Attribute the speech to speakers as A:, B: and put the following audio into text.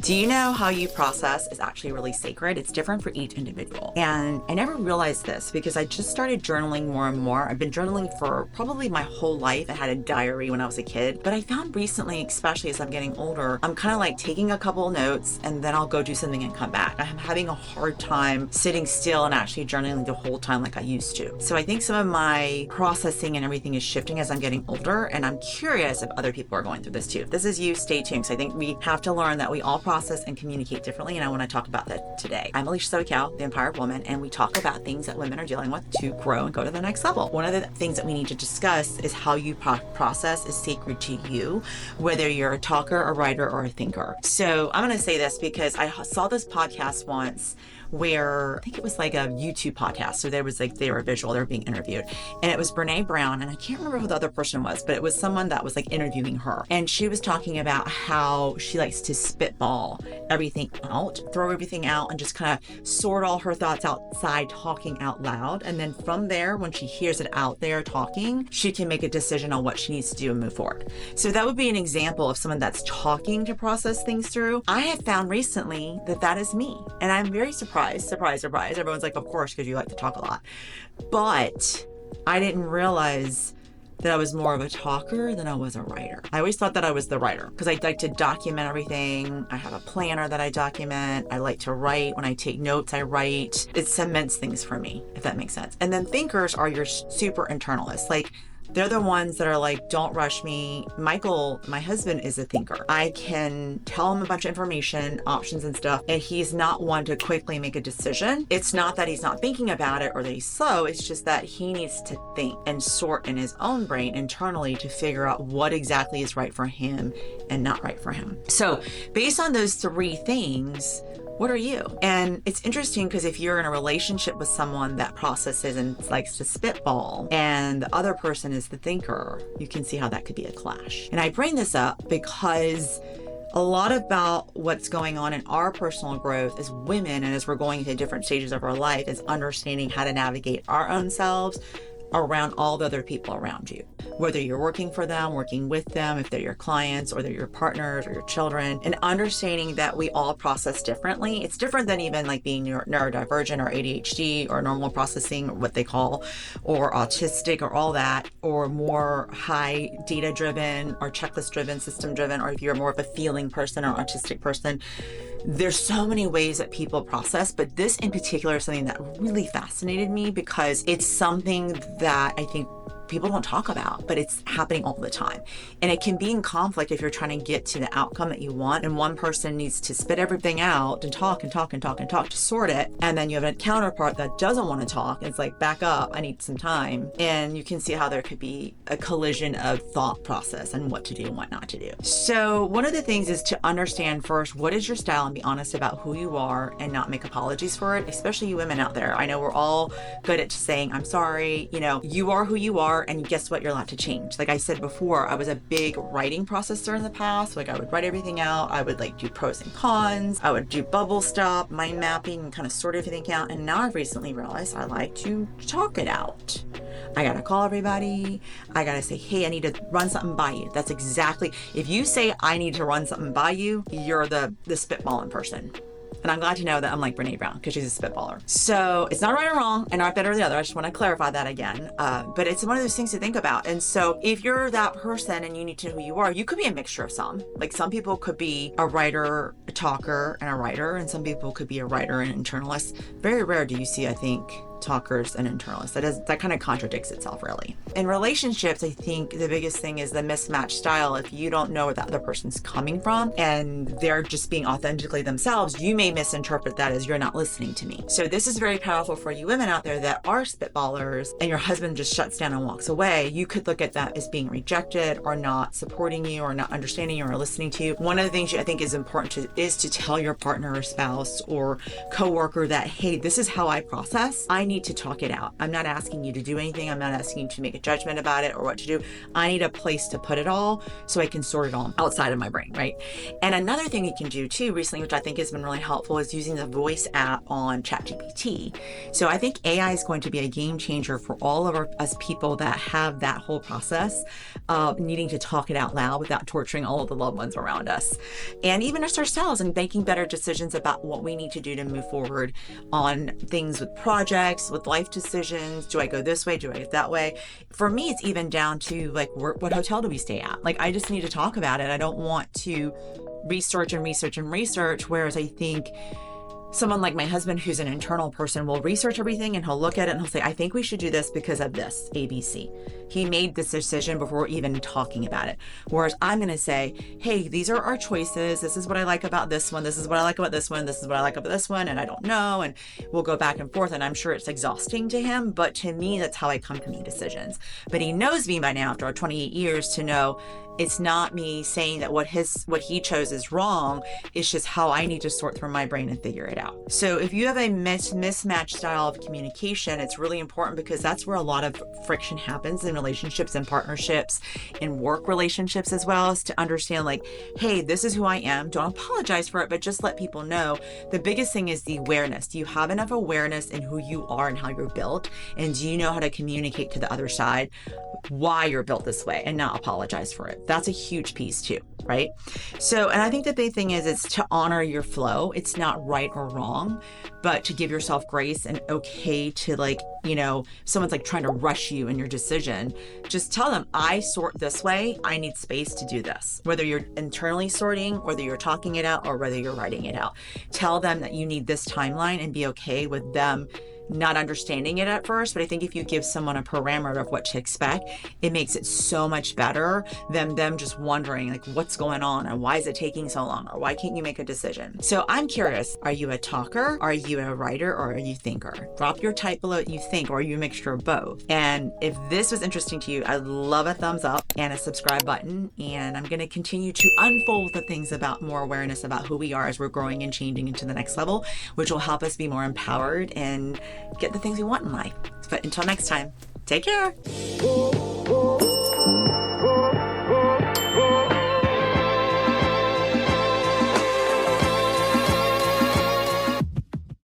A: Do you know how you process is actually really sacred? It's different for each individual. And I never realized this because I just started journaling more and more. I've been journaling for probably my whole life. I had a diary when I was a kid, but I found recently, especially as I'm getting older, I'm kind of like taking a couple of notes and then I'll go do something and come back. I'm having a hard time sitting still and actually journaling the whole time like I used to. So I think some of my processing and everything is shifting as I'm getting older, and I'm curious if other people are going through this too. If this is you, stay tuned. So I think we have to learn that we all process and communicate differently, and I want to talk about that today. I'm Alicia Socal, the Empowered Woman, and we talk about things that women are dealing with to grow and go to the next level. One of the things that we need to discuss is how you process is sacred to you, whether you're a talker, a writer, or a thinker. So I'm going to say this because I saw this podcast once where I think it was like a YouTube podcast. So there was like, they were visual, they were being interviewed. And it was Brene Brown. And I can't remember who the other person was, but it was someone that was like interviewing her. And she was talking about how she likes to spitball everything out, throw everything out and just kind of sort all her thoughts outside, talking out loud. And then from there, when she hears it out there talking, she can make a decision on what she needs to do and move forward. So that would be an example of someone that's talking to process things through. I have found recently that that is me. And I'm very surprised. Surprise. Everyone's like, of course, because you like to talk a lot. But I didn't realize that I was more of a talker than I was a writer. I always thought that I was the writer because I like to document everything. I have a planner that I document. I like to write. When I take notes, I write. It cements things for me, if that makes sense. And then thinkers are your super internalists. Like, they're the ones that are like, don't rush me. Michael, my husband, is a thinker. I can tell him a bunch of information, options and stuff, and he's not one to quickly make a decision. It's not that he's not thinking about it or that he's slow. It's just that he needs to think and sort in his own brain internally to figure out what exactly is right for him and not right for him. So based on those three things, what are you? And it's interesting because if you're in a relationship with someone that processes and likes to spitball and the other person is the thinker, you can see how that could be a clash. And I bring this up because a lot about what's going on in our personal growth as women and as we're going into different stages of our life is understanding how to navigate our own selves around all the other people around you, whether you're working for them, working with them, if they're your clients or they're your partners or your children, and understanding that we all process differently. It's different than even like being neurodivergent or ADHD or normal processing, or what they call, or autistic or all that, or more high data driven or checklist driven, system driven, or if you're more of a feeling person or autistic person. There's so many ways that people process, but this in particular is something that really fascinated me because it's something that I think people don't talk about, but it's happening all the time. And it can be in conflict if you're trying to get to the outcome that you want. And one person needs to spit everything out and talk to sort it. And then you have a counterpart that doesn't want to talk. It's like, back up, I need some time. And you can see how there could be a collision of thought process and what to do and what not to do. So one of the things is to understand first, what is your style, and be honest about who you are and not make apologies for it, especially you women out there. I know we're all good at saying, I'm sorry, you are who you are. And guess what? You're allowed to change. Like I said before, I was a big writing processor in the past. Like I would write everything out. I would like do pros and cons. I would do bubble stop, mind mapping, and kind of sort everything out. And now I've recently realized I like to talk it out. I got to call everybody. I got to say, hey, I need to run something by you. That's exactly, if you say I need to run something by you, you're the spitballing person. And I'm glad to know that I'm like Brene Brown because she's a spitballer. So it's not right or wrong and not better or the other. I just want to clarify that again. But it's one of those things to think about. And so if you're that person and you need to know who you are, you could be a mixture of some. Like some people could be a writer, a talker, and a writer. And some people could be a writer and an internalist. Very rare do you see, I think, talkers and internalists. That kind of contradicts itself, really. In relationships, I think the biggest thing is the mismatched style. If you don't know where the other person's coming from and they're just being authentically themselves, you may misinterpret that as you're not listening to me. So this is very powerful for you women out there that are spitballers and your husband just shuts down and walks away. You could look at that as being rejected or not supporting you or not understanding you or listening to you. One of the things I think is important is to tell your partner or spouse or coworker that, hey, this is how I process. I need to talk it out. I'm not asking you to do anything. I'm not asking you to make a judgment about it or what to do. I need a place to put it all so I can sort it all outside of my brain, right? And another thing you can do too recently, which I think has been really helpful, is using the voice app on ChatGPT. So I think AI is going to be a game changer for all of us people that have that whole process of needing to talk it out loud without torturing all of the loved ones around us. And even us ourselves, and making better decisions about what we need to do to move forward on things with projects, with life decisions. Do I go this way? Do I go that way? For me, it's even down to like, what hotel do we stay at? Like, I just need to talk about it. I don't want to research and research and research. Whereas I think someone like my husband, who's an internal person, will research everything and he'll look at it and he'll say, I think we should do this because of this, ABC. He made this decision before even talking about it. Whereas I'm going to say, hey, these are our choices. This is what I like about this one. This is what I like about this one. This is what I like about this one. And I don't know. And we'll go back and forth. And I'm sure it's exhausting to him. But to me, that's how I come to make decisions. But he knows me by now after our 28 years to know it's not me saying that what he chose is wrong. It's just how I need to sort through my brain and figure it out. So if you have a mismatched style of communication, it's really important because that's where a lot of friction happens in relationships and partnerships, in work relationships as well, is to understand like, hey, this is who I am. Don't apologize for it, but just let people know. The biggest thing is the awareness. Do you have enough awareness in who you are and how you're built? And do you know how to communicate to the other side why you're built this way and not apologize for it? That's a huge piece too, right? So, and I think the big thing is it's to honor your flow. It's not right or wrong, but to give yourself grace and okay to like, you know, someone's like trying to rush you in your decision. Just tell them, I sort this way. I need space to do this. Whether you're internally sorting, whether you're talking it out, or whether you're writing it out. Tell them that you need this timeline and be okay with them not understanding it at first. But I think if you give someone a parameter of what to expect, it makes it so much better than them just wondering like, what's going on and why is it taking so long, or why can't you make a decision? So I'm curious, are you a talker? Are you a writer? Or are you a thinker? Drop your type below what you think, or are you a mixture of both? And if this was interesting to you, I'd love a thumbs up and a subscribe button. And I'm going to continue to unfold the things about more awareness about who we are as we're growing and changing into the next level, which will help us be more empowered and get the things we want in life. But until next time, take care.